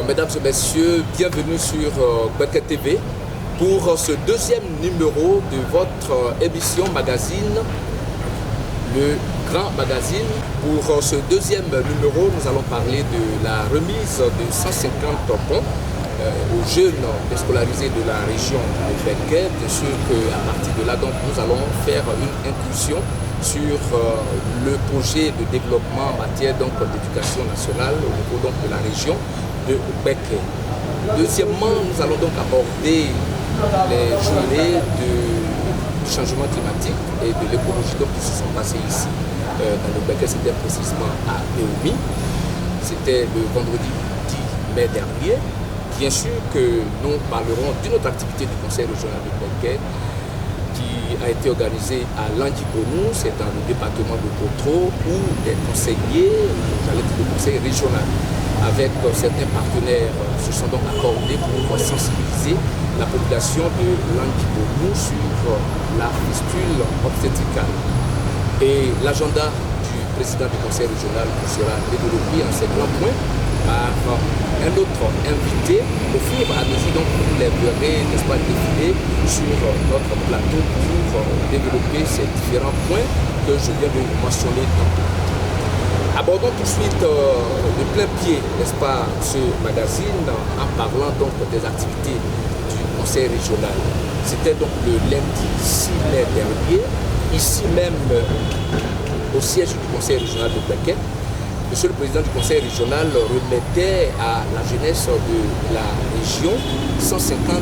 mesdames et messieurs, bienvenue sur Bekke TV pour ce deuxième numéro de votre émission magazine, le Grand Magazine. Pour ce deuxième numéro, nous allons parler de la remise de 150 ponts aux jeunes déscolarisés de la région de Bekke. Bien sûr qu'à partir de là, donc, nous allons faire une incursion sur le projet de développement en matière d'éducation nationale au niveau donc, de la région de Bekke. Deuxièmement, nous allons donc aborder les journées du changement climatique et de l'écologie qui se sont passées ici dans le Bekke. C'était précisément à Eomi. C'était le vendredi 10 mai dernier. Bien sûr que nous parlerons d'une autre activité du Conseil régional de Bekke qui a été organisée à Landibonou, c'est dans le département de Botro, où des conseillers, j'allais dire le conseil régional, avec certains partenaires, se sont donc accordés pour sensibiliser la population de Landibonou sur la fistule obstétricale. Et l'agenda du président du conseil régional sera développé en ces grands points par un autre invité. Au fur et à mesure, donc, vous les verrez, n'est-ce pas, défiler sur notre plateau pour développer ces différents points que je viens de mentionner tantôt. Abordons tout de suite de plein pied, n'est-ce pas, ce magazine en parlant donc des activités du conseil régional. C'était donc le lundi 6 mai dernier, ici même au siège du conseil régional de Bekke. Monsieur le Président du Conseil régional remettait à la jeunesse de la région 150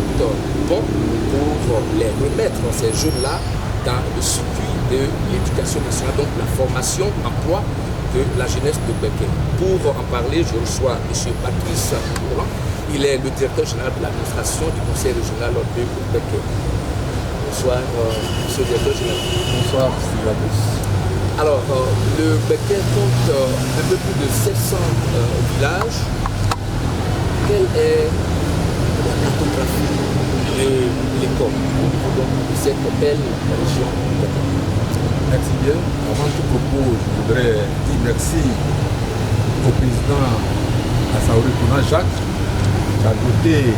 ponts pour les remettre, ces jeunes-là, dans le circuit de l'éducation nationale, donc la formation, emploi de la jeunesse de Bekke. Pour en parler, je reçois M. Patrice Bourlan. Il est le directeur général de l'administration du Conseil régional de Bekke. Bonsoir, M. le directeur général. Bonsoir, Sylvain. Alors, le Bekke compte un peu plus de 700 villages. Quelle est la cartographie de l'école au niveau de cette belle région? Merci bien. Avant tout propos, je voudrais dire merci au président Assaouri Kouna Jacques qui a doté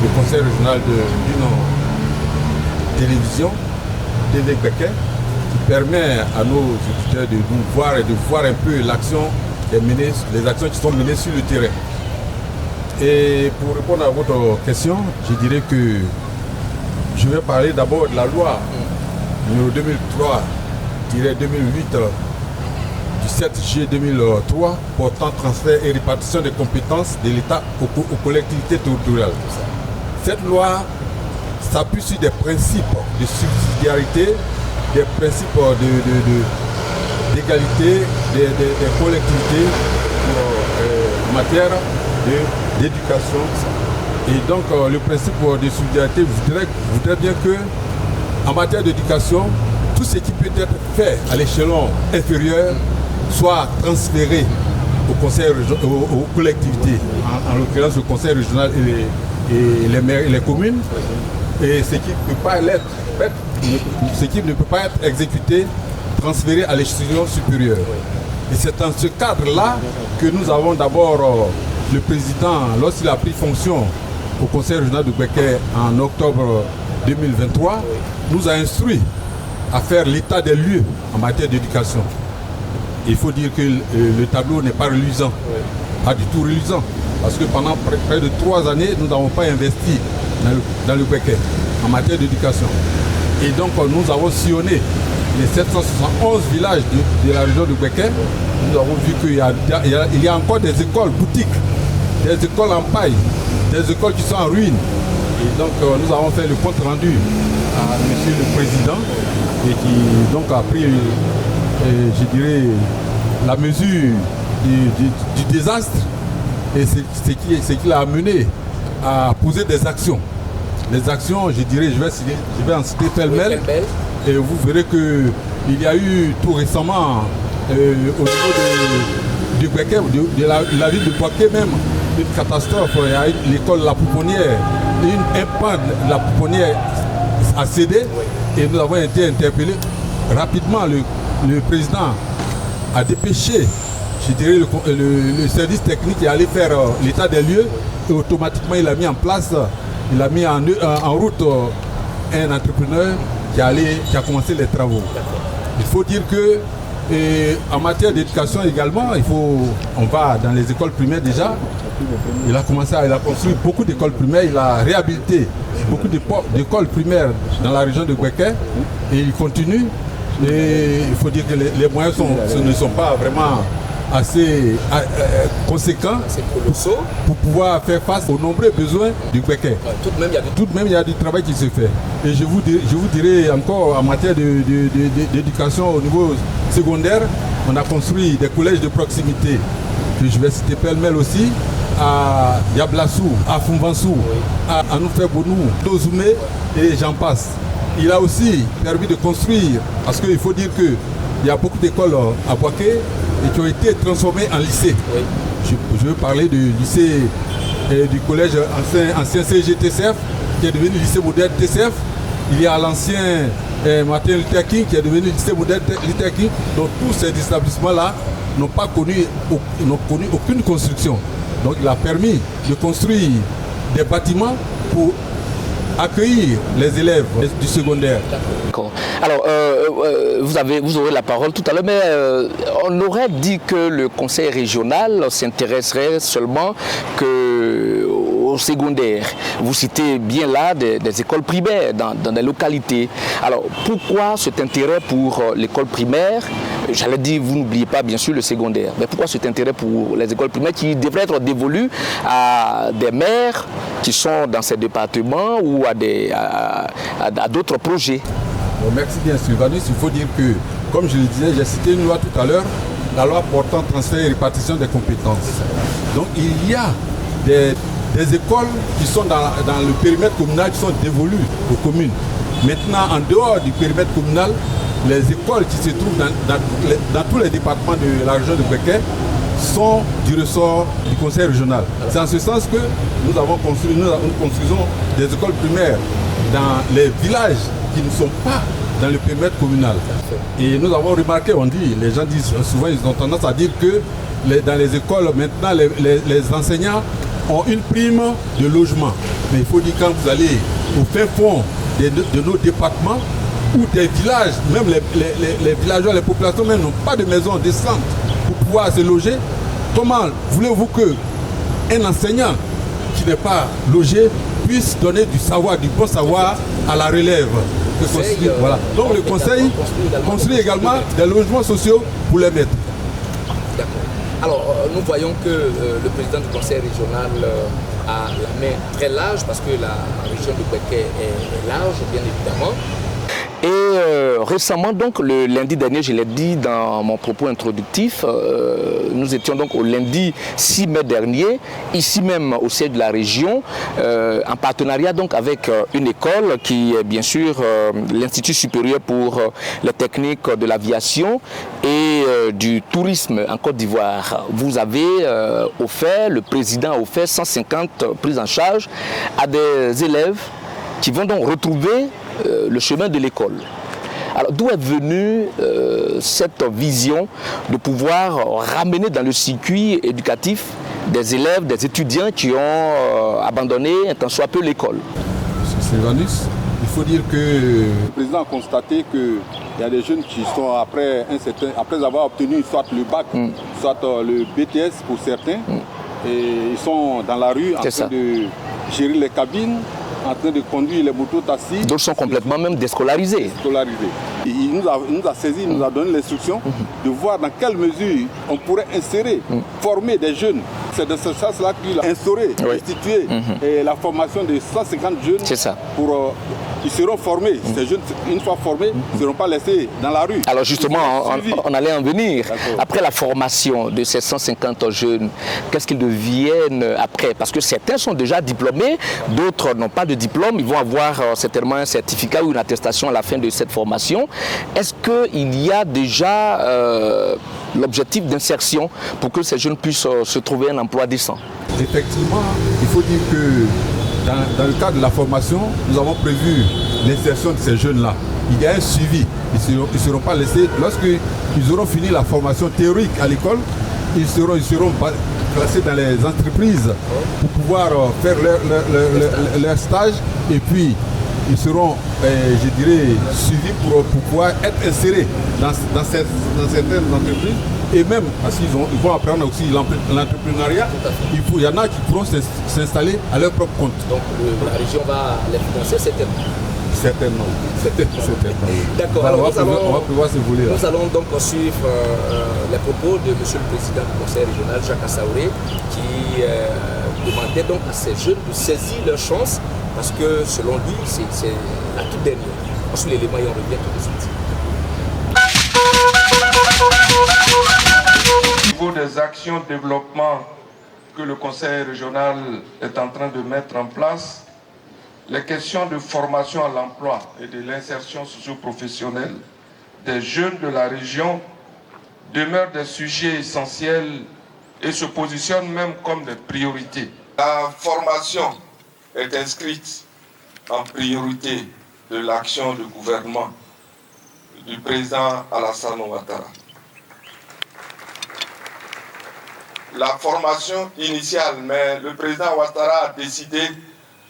le conseil régional d'une télévision, TV Bekke, qui permet à nos étudiants de nous voir et de voir un peu l'action les actions qui sont menées sur le terrain. Et pour répondre à votre question, je dirais que je vais parler d'abord de la loi numéro 2003-2008 du 7 juillet 2003 portant transfert et répartition des compétences de l'État aux collectivités territoriales. Cette loi s'appuie sur des principes de subsidiarité, des principes d'égalité des collectivités en matière d'éducation. Et donc le principe de subsidiarité voudrait bien que en matière d'éducation, tout ce qui peut être fait à l'échelon inférieur soit transféré aux collectivités, en l'occurrence le conseil régional et les maires et les communes, et ce qui ne peut pas être exécuté, transféré à l'échelon supérieur. Et c'est dans ce cadre-là que nous avons d'abord le président, lorsqu'il a pris fonction au conseil régional de Bekke en octobre 2023, nous a instruit à faire l'état des lieux en matière d'éducation. Il faut dire que le tableau n'est pas reluisant, pas du tout reluisant, parce que pendant près de 3 années, nous n'avons pas investi dans le Bekke en matière d'éducation. Et donc nous avons sillonné les 771 villages de la région de Bekke. Nous avons vu qu'il y a encore des écoles boutiques, des écoles en paille, des écoles qui sont en ruine. Et donc nous avons fait le compte rendu à monsieur le président et qui donc a pris, je dirais, la mesure du désastre et ce qui l'a amené à poser des actions. Les actions, je dirais, je vais en citer pêle-mêle. Et vous verrez qu'il y a eu tout récemment au niveau du Bekke, de la ville de Bekke même, une catastrophe. Il y a l'école La Pouponnière, un pan de La Pouponnière a cédé et nous avons été interpellés. Rapidement, le président a dépêché, je dirais, le service technique est allé faire l'état des lieux et automatiquement il a mis en place, il a mis en route un entrepreneur qui a commencé les travaux. Il faut dire que en matière d'éducation également, on va dans les écoles primaires déjà. Il a construit beaucoup d'écoles primaires, il a réhabilité beaucoup d'écoles primaires dans la région de Gbeke et il continue. Et il faut dire que les moyens ne sont pas vraiment assez conséquents pour pouvoir faire face aux nombreux besoins du Gbeke. Tout de même, il y a du travail qui se fait. Et je vous dirais encore en matière d'éducation au niveau secondaire, on a construit des collèges de proximité, que je vais citer pêle-mêle aussi, à Yablassou, à Fumbansou, à Anoufé-Bonou, Tozoumé et j'en passe. Il a aussi permis de construire, parce qu'il faut dire qu'il y a beaucoup d'écoles à Boaké et qui ont été transformées en lycée. Oui. Je veux parler du lycée et du collège ancien CGTCF qui est devenu lycée moderne TCF. Il y a l'ancien Martin Luther King qui est devenu lycée moderne Luther King. Donc tous ces établissements-là n'ont connu aucune construction. Donc il a permis de construire des bâtiments pour accueillir les élèves du secondaire. D'accord. Alors, vous aurez la parole tout à l'heure, mais on aurait dit que le conseil régional s'intéresserait seulement au secondaire. Vous citez bien là des écoles primaires dans des localités. Alors, pourquoi cet intérêt pour l'école primaire? J'allais dire, vous n'oubliez pas bien sûr le secondaire, mais pourquoi cet intérêt pour les écoles primaires qui devraient être dévolues à des maires qui sont dans ces départements ou à d'autres projets? Bon, merci bien Sylvanus. Il faut dire que, comme je le disais, j'ai cité une loi tout à l'heure, la loi portant transfert et répartition des compétences. Donc il y a des écoles qui sont dans le périmètre communal qui sont dévolues aux communes. Maintenant, en dehors du périmètre communal, les écoles qui se trouvent dans tous les départements de la région de Gbeke sont du ressort du conseil régional. C'est en ce sens que nous construisons des écoles primaires dans les villages qui ne sont pas dans le périmètre communal. Et nous avons remarqué, les gens disent souvent, ils ont tendance à dire que dans les écoles, maintenant, les enseignants ont une prime de logement. Mais il faut dire quand vous allez au fin fond de nos départements, où des villages, même les villageois, les populations même n'ont pas de maison décente pour pouvoir se loger. Comment voulez-vous qu'un enseignant qui n'est pas logé puisse donner du savoir, du bon savoir à la relève? Voilà. Donc le conseil construit également des logements sociaux pour les maîtres. D'accord. Alors nous voyons que le président du conseil régional a la main très large parce que la région de Gbeke est large, bien évidemment. Et récemment, donc le lundi dernier, je l'ai dit dans mon propos introductif, nous étions donc au lundi 6 mai dernier, ici même au siège de la région, en partenariat donc avec une école qui est bien sûr l'Institut supérieur pour les techniques de l'aviation et du tourisme en Côte d'Ivoire. Vous avez offert, le président a offert 150 prises en charge à des élèves qui vont donc retrouver le chemin de l'école. Alors d'où est venue cette vision de pouvoir ramener dans le circuit éducatif des élèves, des étudiants qui ont abandonné un tant soit peu l'école? Monsieur Sylvanus, il faut dire que le président a constaté qu'il y a des jeunes qui sont après avoir obtenu soit le bac, soit le BTS pour certains, et ils sont dans la rue en train de gérer les cabines, en train de conduire les motos taxis. D'autres sont complètement même déscolarisés. Il nous a saisi, il nous a donné l'instruction de voir dans quelle mesure on pourrait insérer, former des jeunes. C'est de ce sens-là qu'il a instauré, institué la formation de 150 jeunes pour ils seront formés. Ces jeunes, une fois formés, ne seront pas laissés dans la rue. Alors justement, on allait en venir. Après la formation de ces 150 jeunes, qu'est-ce qu'ils deviennent après? Parce que certains sont déjà diplômés, d'autres n'ont pas de diplôme. Ils vont avoir certainement un certificat ou une attestation à la fin de cette formation. Est-ce qu'il y a déjà l'objectif d'insertion pour que ces jeunes puissent se trouver un emploi décent? Effectivement, il faut dire que dans le cadre de la formation, nous avons prévu l'insertion de ces jeunes-là. Il y a un suivi. Ils ne seront pas laissés. Lorsqu'ils auront fini la formation théorique à l'école, ils seront classés dans les entreprises pour pouvoir faire leur stage et puis ils seront, je dirais, suivis pour pouvoir être insérés dans certaines entreprises et même parce qu'ils vont apprendre aussi l'entrepreneuriat. Il y en a qui pourront s'installer à leur propre compte. Donc la région va les financer certainement. Certainement. D'accord. On va pouvoir se voler là. Nous allons donc suivre les propos de M. le Président du Conseil régional, Jacques Assaouré, qui demandait donc à ces jeunes de saisir leur chance parce que selon lui, c'est la toute dernière. Ensuite l'élément et on revient tout de suite. Au niveau des actions de développement que le Conseil régional est en train de mettre en place, les questions de formation à l'emploi et de l'insertion socio-professionnelle des jeunes de la région demeurent des sujets essentiels et se positionnent même comme des priorités. La formation est inscrite en priorité de l'action du gouvernement du président Alassane Ouattara. La formation initiale, mais le président Ouattara a décidé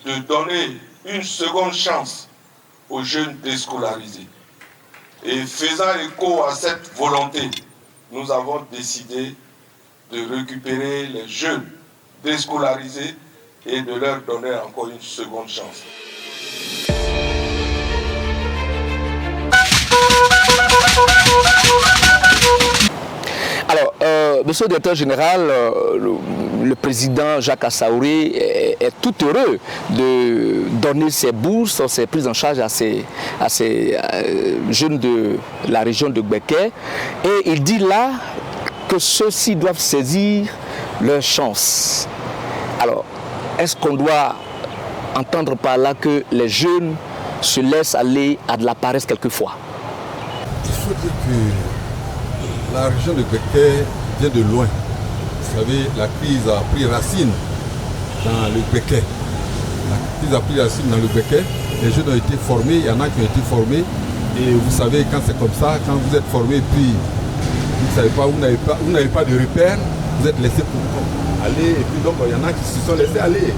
de donner une seconde chance aux jeunes déscolarisés. Et faisant écho à cette volonté, nous avons décidé de récupérer les jeunes déscolarisés et de leur donner encore une seconde chance. Alors, monsieur le directeur général, le président Jacques Assaouré est tout heureux de donner ses bourses, ses prises en charge à ces jeunes de la région de Gbeke. Et il dit là que ceux-ci doivent saisir leur chance. Alors, est-ce qu'on doit entendre par là que les jeunes se laissent aller à de la paresse quelquefois? Il faut dire que la région de Gbeke vient de loin. Vous savez, la crise a pris racine dans le Gbeke. La crise a pris racine dans le Gbeke. Les jeunes ont été formés, il y en a qui ont été formés. Et vous savez, quand c'est comme ça, quand vous êtes formé, puis vous ne savez pas, vous n'avez pas de repères, vous êtes laissé pour aller. Et puis donc, il y en a qui se sont laissés aller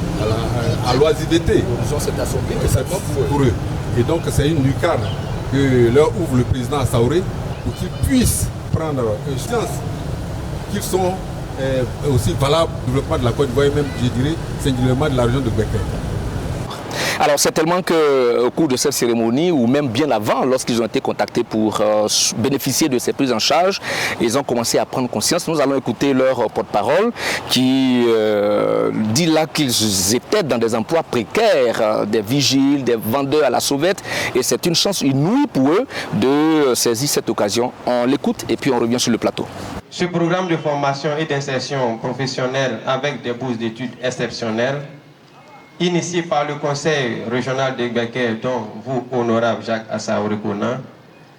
à l'oisiveté. C'est assombri, mais c'est pour eux. Et donc, c'est une lucarne que leur ouvre le président Assaouré pour qu'ils puissent prendre conscience qu'ils sont aussi valables pour le développement de la Côte d'Ivoire et même, je dirais, singulièrement de la région de Gbeke. Alors c'est tellement qu'au cours de cette cérémonie, ou même bien avant, lorsqu'ils ont été contactés pour bénéficier de ces prises en charge, ils ont commencé à prendre conscience. Nous allons écouter leur porte-parole qui dit là qu'ils étaient dans des emplois précaires, des vigiles, des vendeurs à la sauvette, et c'est une chance inouïe pour eux de saisir cette occasion. On l'écoute et puis on revient sur le plateau. Ce programme de formation et d'insertion professionnelle avec des bourses d'études exceptionnelles, initié par le Conseil régional de Gbeke, dont vous, honorable Jacques Assaouré Kona,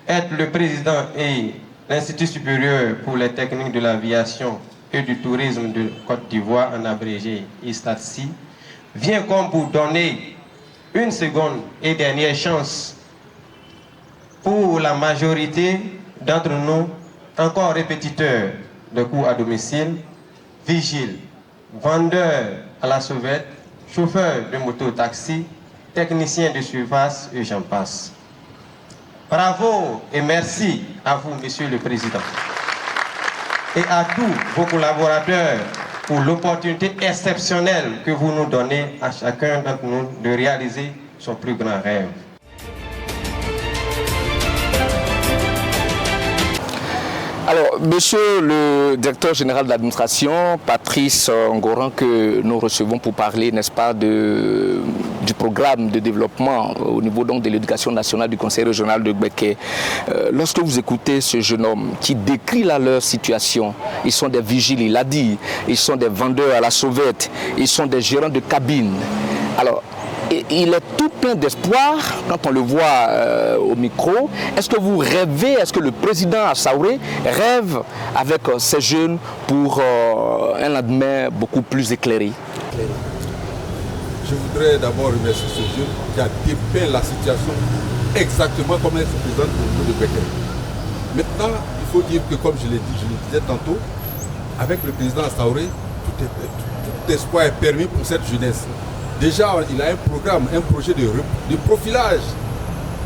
êtes le président et l'Institut supérieur pour les techniques de l'aviation et du tourisme de Côte d'Ivoire, en abrégé ISTATSI, vient comme pour donner une seconde et dernière chance pour la majorité d'entre nous, encore répétiteurs de cours à domicile, vigiles, vendeurs à la sauvette, chauffeurs de moto-taxi, techniciens de surface et j'en passe. Bravo et merci à vous, Monsieur le Président, et à tous vos collaborateurs pour l'opportunité exceptionnelle que vous nous donnez à chacun d'entre nous de réaliser son plus grand rêve. Alors, monsieur le directeur général de l'administration, Patrice Ngoran, que nous recevons pour parler, n'est-ce pas, du programme de développement au niveau donc de l'éducation nationale du Conseil régional de Gbeke. Lorsque vous écoutez ce jeune homme qui décrit là leur situation, ils sont des vigiles, il l'a dit, ils sont des vendeurs à la sauvette, ils sont des gérants de cabine. Alors, il est tout plein d'espoir quand on le voit au micro. Est-ce que vous rêvez, est-ce que le président Assaouré rêve avec ces jeunes pour un lendemain beaucoup plus éclairé? Je voudrais d'abord remercier ce jeune qui a dépeint la situation exactement comme elle se présente au niveau de Gbeke. Maintenant, il faut dire que, comme je l'ai dit, je le disais tantôt, avec le président Assaouré, tout espoir est permis pour cette jeunesse. Déjà, il a un programme, un projet de profilage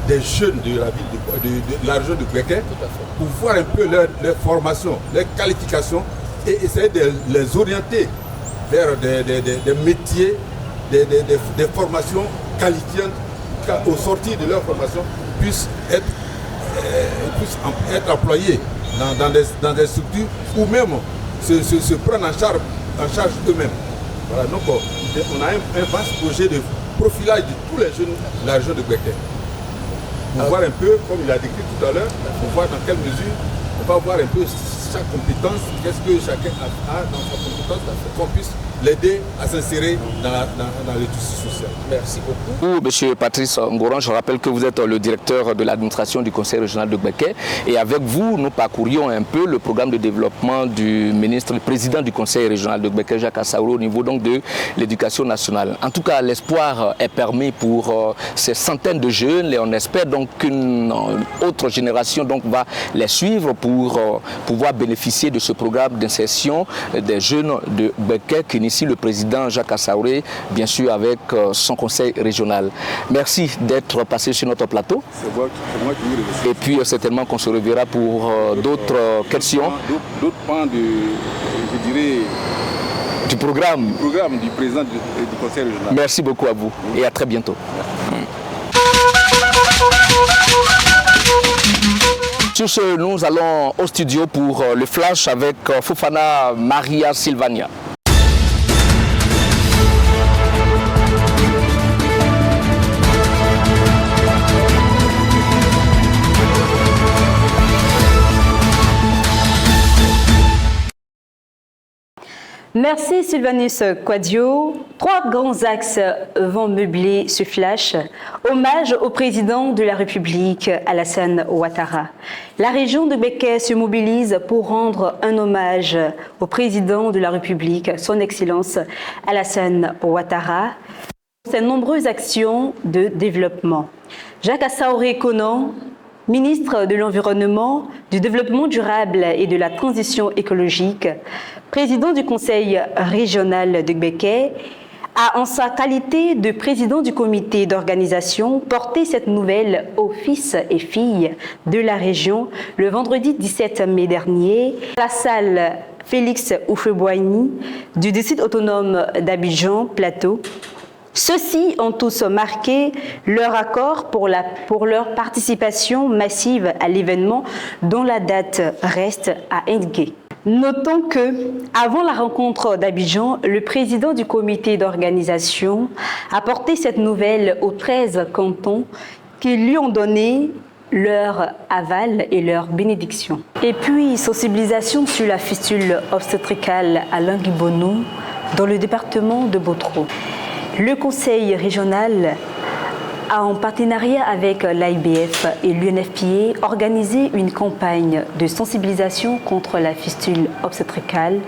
des jeunes de la ville de la région de Gbeke pour voir un peu leur formation, leur qualification et essayer de les orienter vers des métiers, des formations qualifiantes au sortir de leur formation puissent être employés dans des structures ou même se prendre en charge eux-mêmes. Voilà, donc on a un vaste projet de profilage de tous les jeunes de la région de Gbeke. Pour voir un peu, comme il a décrit tout à l'heure, pour voir dans quelle mesure on va voir un peu chaque compétence, qu'est-ce que chacun a dans sa compétence, qu'on puisse l'aider à s'insérer dans le tissu social. Merci beaucoup. Monsieur Patrice Ngoran, je rappelle que vous êtes le directeur de l'administration du Conseil régional de Gbeke et avec vous, nous parcourions un peu le programme de développement du ministre, le président du Conseil régional de Gbeke, Jacques Assaouré, au niveau donc de l'éducation nationale. En tout cas, l'espoir est permis pour ces centaines de jeunes et on espère donc qu'une autre génération donc va les suivre pour pouvoir bénéficier de ce programme d'insertion des jeunes de Gbeke qu'initie le président Jacques Assaouré, bien sûr avec son conseil régional. Merci d'être passé sur notre plateau. C'est moi qui vous remercie. Et puis certainement qu'on se reverra pour d'autres questions. D'autres points du programme du président du conseil régional. Merci beaucoup à vous et à très bientôt. Sur ce, nous allons au studio pour le flash avec Fofana Maria Silvania. Merci Sylvanus Quadio. 3 grands axes vont meubler ce flash. Hommage au président de la République, Alassane Ouattara. La région de Gbeke se mobilise pour rendre un hommage au président de la République, son Excellence Alassane Ouattara, pour ses nombreuses actions de développement. Jacques Assaouré Konan, ministre de l'Environnement, du Développement durable et de la Transition écologique, président du Conseil régional de Gbeke, a en sa qualité de président du comité d'organisation porté cette nouvelle aux fils et filles de la région le vendredi 17 mai dernier à la salle Félix Houphouët-Boigny du district autonome d'Abidjan Plateau. Ceux-ci ont tous marqué leur accord pour leur participation massive à l'événement dont la date reste à indiquer. Notons que, avant la rencontre d'Abidjan, le président du comité d'organisation a porté cette nouvelle aux 13 cantons qui lui ont donné leur aval et leur bénédiction. Et puis, sensibilisation sur la fistule obstétricale à Languibonou dans le département de Botro. Le conseil régional a, en partenariat avec l'AIBF et l'UNFPA, organisé une campagne de sensibilisation contre la fistule obstétricale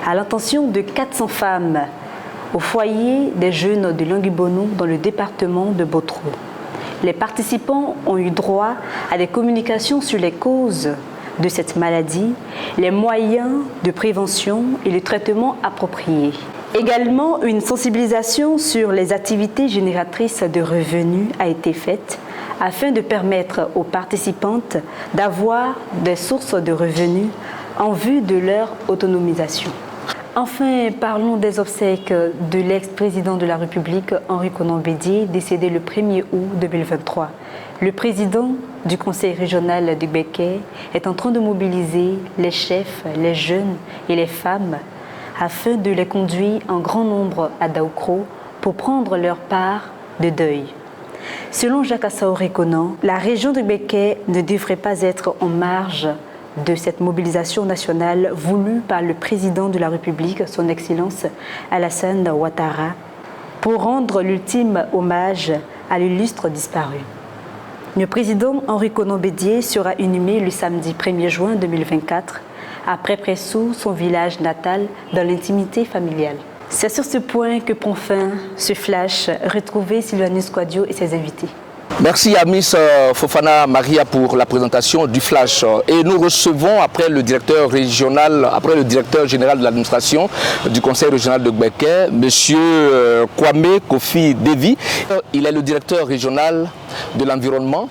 à l'intention de 400 femmes au foyer des jeunes de Languibonou dans le département de Botro. Les participants ont eu droit à des communications sur les causes de cette maladie, les moyens de prévention et le traitement approprié. Également, une sensibilisation sur les activités génératrices de revenus a été faite afin de permettre aux participantes d'avoir des sources de revenus en vue de leur autonomisation. Enfin, parlons des obsèques de l'ex-président de la République, Henri Konan Bédié, décédé le 1er août 2023. Le président du Conseil régional de Gbeke est en train de mobiliser les chefs, les jeunes et les femmes afin de les conduire en grand nombre à Daoukro pour prendre leur part de deuil. Selon Jacques Assaouré Konan, la région de Gbeke ne devrait pas être en marge de cette mobilisation nationale voulue par le président de la République, son Excellence Alassane Ouattara, pour rendre l'ultime hommage à l'illustre disparu. Le président Henri Konan Bédié sera inhumé le samedi 1er juin 2024 à Près-Pressou, son village natal, dans l'intimité familiale. C'est sur ce point que prend fin ce flash. Retrouvez Sylvanus Quadio et ses invités. Merci à Miss Fofana Maria pour la présentation du flash. Et nous recevons après le directeur général de l'administration du conseil régional de Gbeke, monsieur Kwame Kofi Devi. Il est le directeur régional de l'environnement,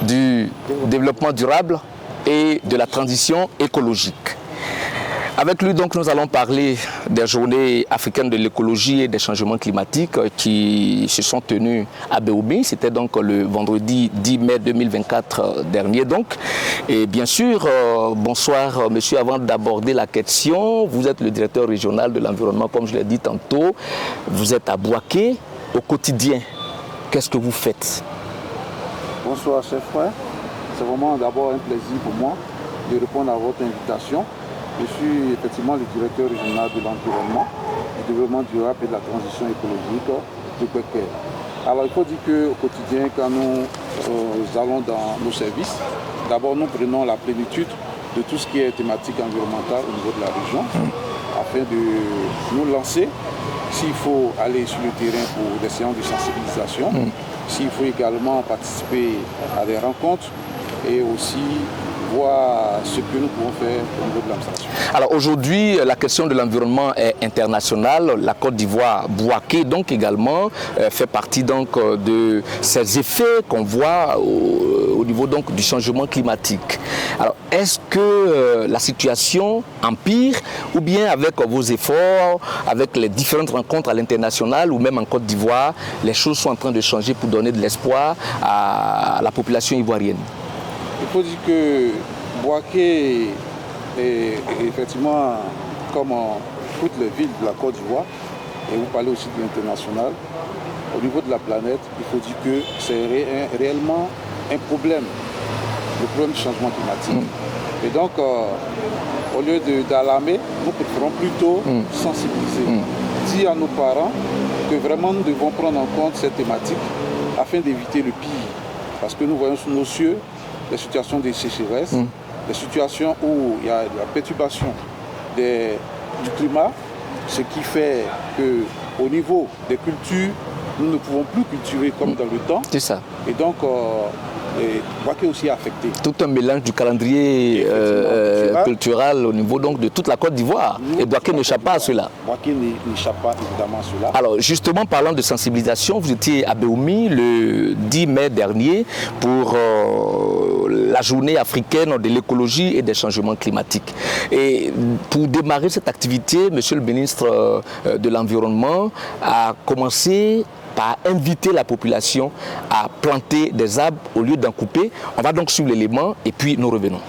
du développement durable et de la transition écologique. Avec lui, donc, nous allons parler des journées africaines de l'écologie et des changements climatiques qui se sont tenues à Béoumi. C'était donc le vendredi 10 mai 2024 dernier. Donc. Et bien sûr, bonsoir monsieur, avant d'aborder la question, vous êtes le directeur régional de l'environnement, comme je l'ai dit tantôt. Vous êtes à Bouaké au quotidien. Qu'est-ce que vous faites? Bonsoir chef frère. C'est vraiment d'abord un plaisir pour moi de répondre à votre invitation. Je suis effectivement le directeur régional de l'environnement, du développement durable et de la transition écologique de Gbeke. Alors il faut dire qu'au quotidien, quand nous allons dans nos services, d'abord nous prenons la plénitude de tout ce qui est thématique environnementale au niveau de la région, afin de nous lancer, s'il faut aller sur le terrain pour des séances de sensibilisation, s'il faut également participer à des rencontres et aussi voir ce que nous pouvons faire au niveau de l'administration. Alors aujourd'hui, la question de l'environnement est internationale. La Côte d'Ivoire, Bouaké, donc également, fait partie donc de ces effets qu'on voit au niveau donc du changement climatique. Alors est-ce que la situation empire ou bien avec vos efforts, avec les différentes rencontres à l'international ou même en Côte d'Ivoire, les choses sont en train de changer pour donner de l'espoir à la population ivoirienne? Il faut dire que Bouaké est effectivement, comme toutes les villes de la Côte d'Ivoire, et vous parlez aussi de l'international, au niveau de la planète, il faut dire que c'est réellement un problème, le problème du changement climatique. Et donc, au lieu d'alarmer, nous préférons plutôt sensibiliser, dire à nos parents que vraiment nous devons prendre en compte cette thématique afin d'éviter le pire. Parce que nous voyons sous nos cieux des situations de sécheresse, des situations où il y a la perturbation du climat, ce qui fait qu'au niveau des cultures, nous ne pouvons plus cultiver comme dans le temps. C'est ça. Et donc, Bouaké aussi est affecté. Tout un mélange du calendrier culturel au niveau donc de toute la Côte d'Ivoire. Et Bouaké n'échappe pas à cela. Bouaké n'échappe pas évidemment à cela. Alors justement, parlant de sensibilisation, vous étiez à Béoumi le 10 mai dernier pour la journée africaine de l'écologie et des changements climatiques. Et pour démarrer cette activité, monsieur le ministre de l'Environnement a commencé par inviter la population à planter des arbres au lieu d'en couper. On va donc suivre l'élément et puis nous revenons.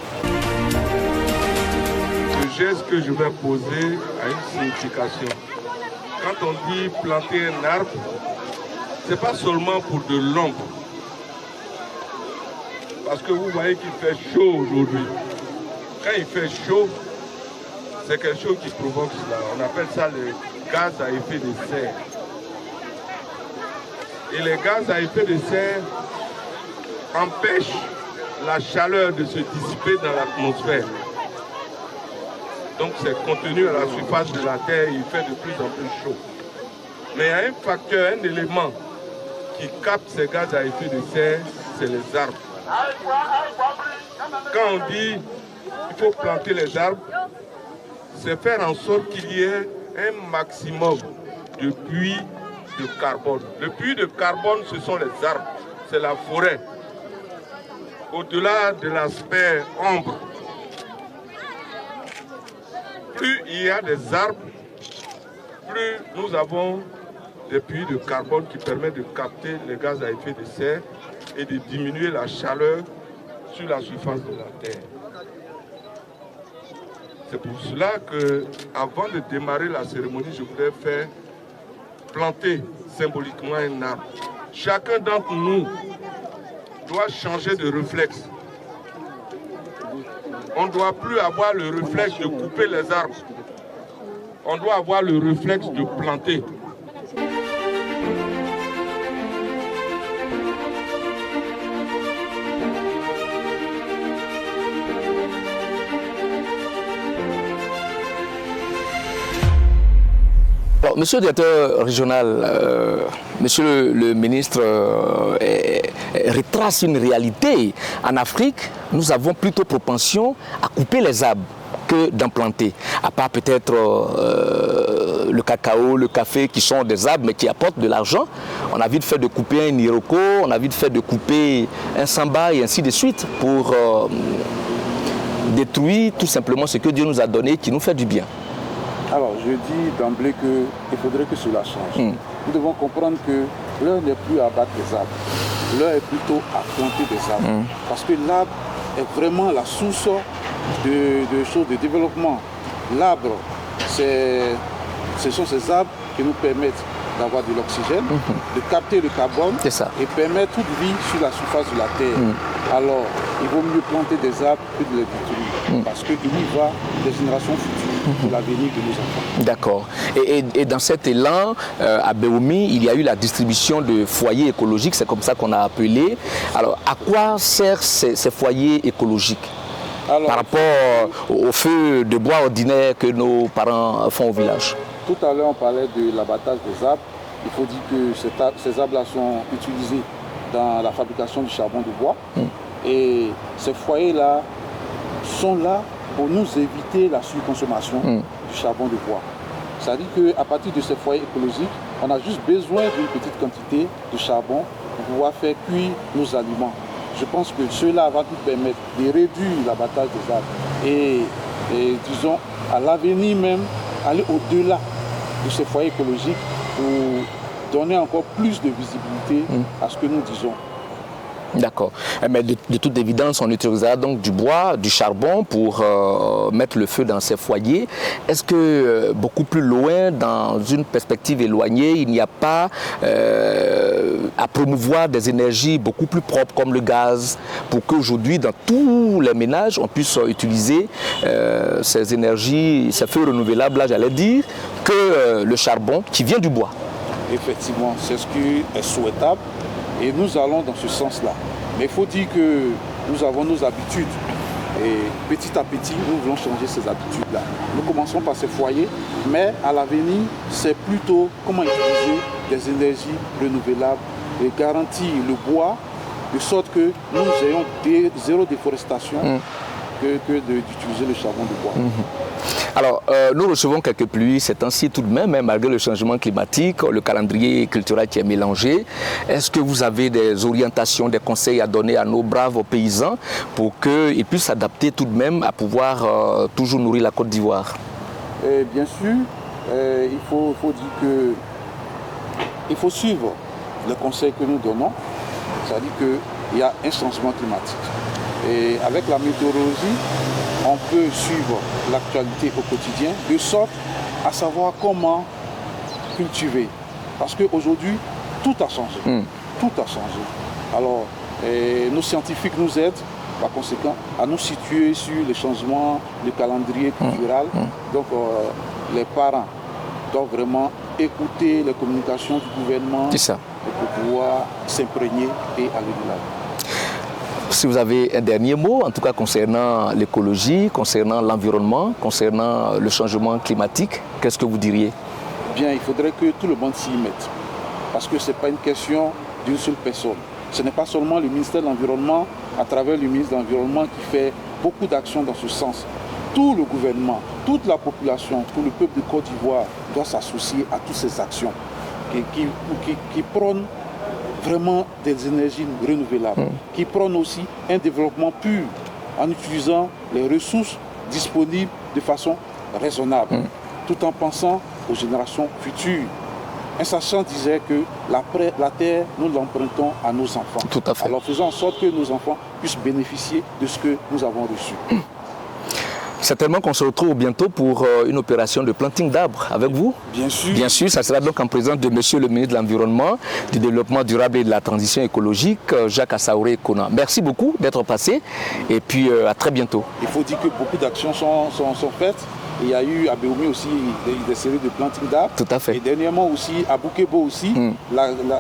Le geste que je vais poser a une signification. Quand on dit planter un arbre, ce n'est pas seulement pour de l'ombre. Parce que vous voyez qu'il fait chaud aujourd'hui. Quand il fait chaud, c'est quelque chose qui provoque cela. On appelle ça le gaz à effet de serre. Et les gaz à effet de serre empêchent la chaleur de se dissiper dans l'atmosphère. Donc c'est contenu à la surface de la Terre et il fait de plus en plus chaud. Mais il y a un facteur, un élément qui capte ces gaz à effet de serre, c'est les arbres. Quand on dit qu'il faut planter les arbres, c'est faire en sorte qu'il y ait un maximum de puits de carbone. Le puits de carbone, ce sont les arbres, c'est la forêt. Au-delà de l'aspect ombre, plus il y a des arbres, plus nous avons des puits de carbone qui permettent de capter les gaz à effet de serre et de diminuer la chaleur sur la surface de la Terre. C'est pour cela que, avant de démarrer la cérémonie, je voudrais faire planter symboliquement un arbre. Chacun d'entre nous doit changer de réflexe. On ne doit plus avoir le réflexe de couper les arbres. On doit avoir le réflexe de planter. Alors, monsieur le directeur régional, monsieur le ministre retrace une réalité. En Afrique, nous avons plutôt propension à couper les arbres que d'implanter, à part peut-être le cacao, le café qui sont des arbres mais qui apportent de l'argent. On a vite fait de couper un iroko, on a vite fait de couper un samba et ainsi de suite pour détruire tout simplement ce que Dieu nous a donné qui nous fait du bien. Alors je dis d'emblée qu'il faudrait que cela change. Nous devons comprendre que l'heure n'est plus à abattre des arbres, l'heure est plutôt à planter des arbres. Parce que l'arbre est vraiment la source de choses de développement. L'arbre, ce sont ces arbres qui nous permettent d'avoir de l'oxygène, de capter le carbone et permettre toute vie sur la surface de la Terre. Alors, il vaut mieux planter des arbres que de les détruire, parce qu'il y va des générations futures, de l'avenir de nos enfants. D'accord. Et dans cet élan, à Béoumi, il y a eu la distribution de foyers écologiques, c'est comme ça qu'on a appelé. Alors, à quoi servent ces foyers écologiques? Alors, par rapport au feu de bois ordinaire que nos parents font au village? Tout à l'heure, on parlait de l'abattage des arbres. Il faut dire que ces arbres-là sont utilisés dans la fabrication du charbon de bois. Et ces foyers-là sont là pour nous éviter la surconsommation du charbon de bois. C'est-à-dire qu'à partir de ces foyers écologiques, on a juste besoin d'une petite quantité de charbon pour pouvoir faire cuire nos aliments. Je pense que cela va nous permettre de réduire l'abattage des arbres et disons, à l'avenir même, aller au-delà de ces foyers écologiques pour donner encore plus de visibilité à ce que nous disons. D'accord. Mais de toute évidence, on utilisera donc du bois, du charbon pour mettre le feu dans ces foyers. Est-ce que beaucoup plus loin, dans une perspective éloignée, il n'y a pas à promouvoir des énergies beaucoup plus propres comme le gaz pour qu'aujourd'hui, dans tous les ménages, on puisse utiliser ces énergies, ces feux renouvelables, là, j'allais dire, que le charbon qui vient du bois? Effectivement, c'est ce qui est souhaitable. Et nous allons dans ce sens-là. Mais il faut dire que nous avons nos habitudes. Et petit à petit, nous voulons changer ces habitudes-là. Nous commençons par ces foyers, mais à l'avenir, c'est plutôt comment utiliser des énergies renouvelables et garantir le bois, de sorte que nous ayons zéro déforestation que d'utiliser le charbon de bois. Alors, nous recevons quelques pluies ces temps-ci tout de même, malgré le changement climatique, le calendrier culturel qui est mélangé. Est-ce que vous avez des orientations, des conseils à donner à nos braves paysans pour qu'ils puissent s'adapter tout de même à pouvoir toujours nourrir la Côte d'Ivoire? Bien sûr, il faut dire qu'il faut suivre les conseils que nous donnons. C'est-à-dire qu'il y a un changement climatique. Et avec la météorologie, on peut suivre l'actualité au quotidien, de sorte à savoir comment cultiver. Parce qu'aujourd'hui, tout a changé. Tout a changé. Alors, nos scientifiques nous aident, par conséquent, à nous situer sur les changements du calendrier culturel. Donc, les parents doivent vraiment écouter les communications du gouvernement pour pouvoir s'imprégner et aller de l'avant. Si vous avez un dernier mot, en tout cas concernant l'écologie, concernant l'environnement, concernant le changement climatique, qu'est-ce que vous diriez? Bien, il faudrait que tout le monde s'y mette. Parce que ce n'est pas une question d'une seule personne. Ce n'est pas seulement le ministère de l'Environnement, à travers le ministre de l'Environnement, qui fait beaucoup d'actions dans ce sens. Tout le gouvernement, toute la population, tout le peuple de Côte d'Ivoire doit s'associer à toutes ces actions qui prônent vraiment des énergies renouvelables, qui prônent aussi un développement pur en utilisant les ressources disponibles de façon raisonnable, tout en pensant aux générations futures. Un sachant disait que la terre, nous l'empruntons à nos enfants. Tout à fait. Alors faisons en sorte que nos enfants puissent bénéficier de ce que nous avons reçu. Certainement qu'on se retrouve bientôt pour une opération de planting d'arbres avec vous. Bien sûr. Bien sûr, ça sera donc en présence de monsieur le ministre de l'Environnement, du Développement durable et de la Transition écologique, Jacques Assaouré Kona. Merci beaucoup d'être passé et puis à très bientôt. Il faut dire que beaucoup d'actions sont faites. Il y a eu à Béoumi aussi des séries de planting d'arbres. Tout à fait. Et dernièrement aussi, à Boukebo aussi,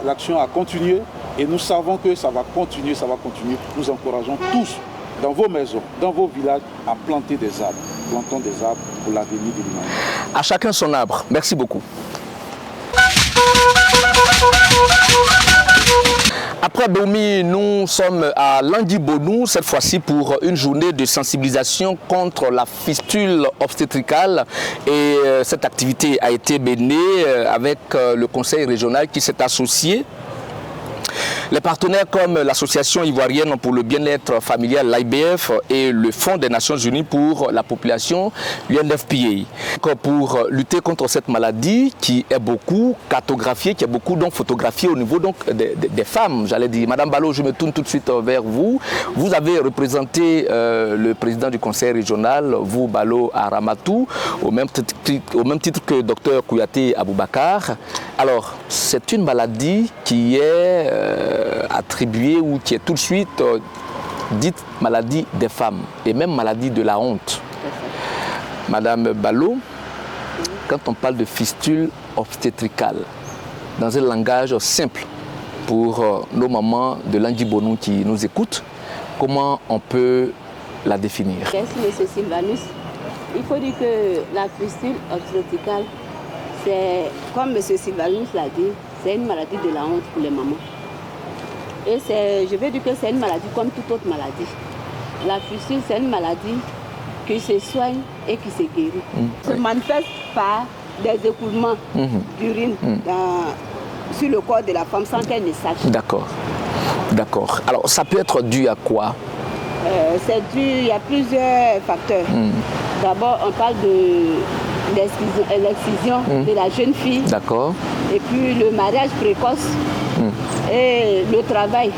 l'action a continué. Et nous savons que ça va continuer, ça va continuer. Nous encourageons tous, dans vos maisons, dans vos villages, à planter des arbres. Plantons des arbres pour l'avenir de l'humanité. À chacun son arbre. Merci beaucoup. Après Boumi, nous sommes à Landibonou, cette fois-ci pour une journée de sensibilisation contre la fistule obstétricale. Et cette activité a été menée avec le conseil régional qui s'est associé. Les partenaires comme l'Association ivoirienne pour le bien-être familial, l'IBF, et le Fonds des Nations Unies pour la population, l'UNFPA. Pour lutter contre cette maladie qui est beaucoup cartographiée, qui est beaucoup donc photographiée au niveau donc des femmes, j'allais dire. Madame Balo, je me tourne tout de suite vers vous. Vous avez représenté le président du conseil régional, vous Balo Aramatou, au même titre que Dr Kouyaté Aboubakar. Alors, c'est une maladie qui est attribuée ou qui est tout de suite dite maladie des femmes et même maladie de la honte. Madame Balo, quand on parle de fistule obstétricale, dans un langage simple pour nos mamans de Landibonou qui nous écoutent, comment on peut la définir? Merci, M. Sylvanus. Il faut dire que la fistule obstétricale, c'est, comme M. Sylvanus l'a dit, c'est une maladie de la honte pour les mamans. Et je veux dire que c'est une maladie comme toute autre maladie. La fistule, c'est une maladie qui se soigne et qui se guérit. Se manifeste par des écoulements d'urine sur le corps de la femme sans qu'elle ne sache. D'accord. D'accord. Alors, ça peut être dû à quoi? C'est dû, il y a plusieurs facteurs. D'abord, on parle de l'excision de la jeune fille. D'accord. Et puis le mariage précoce et le travail.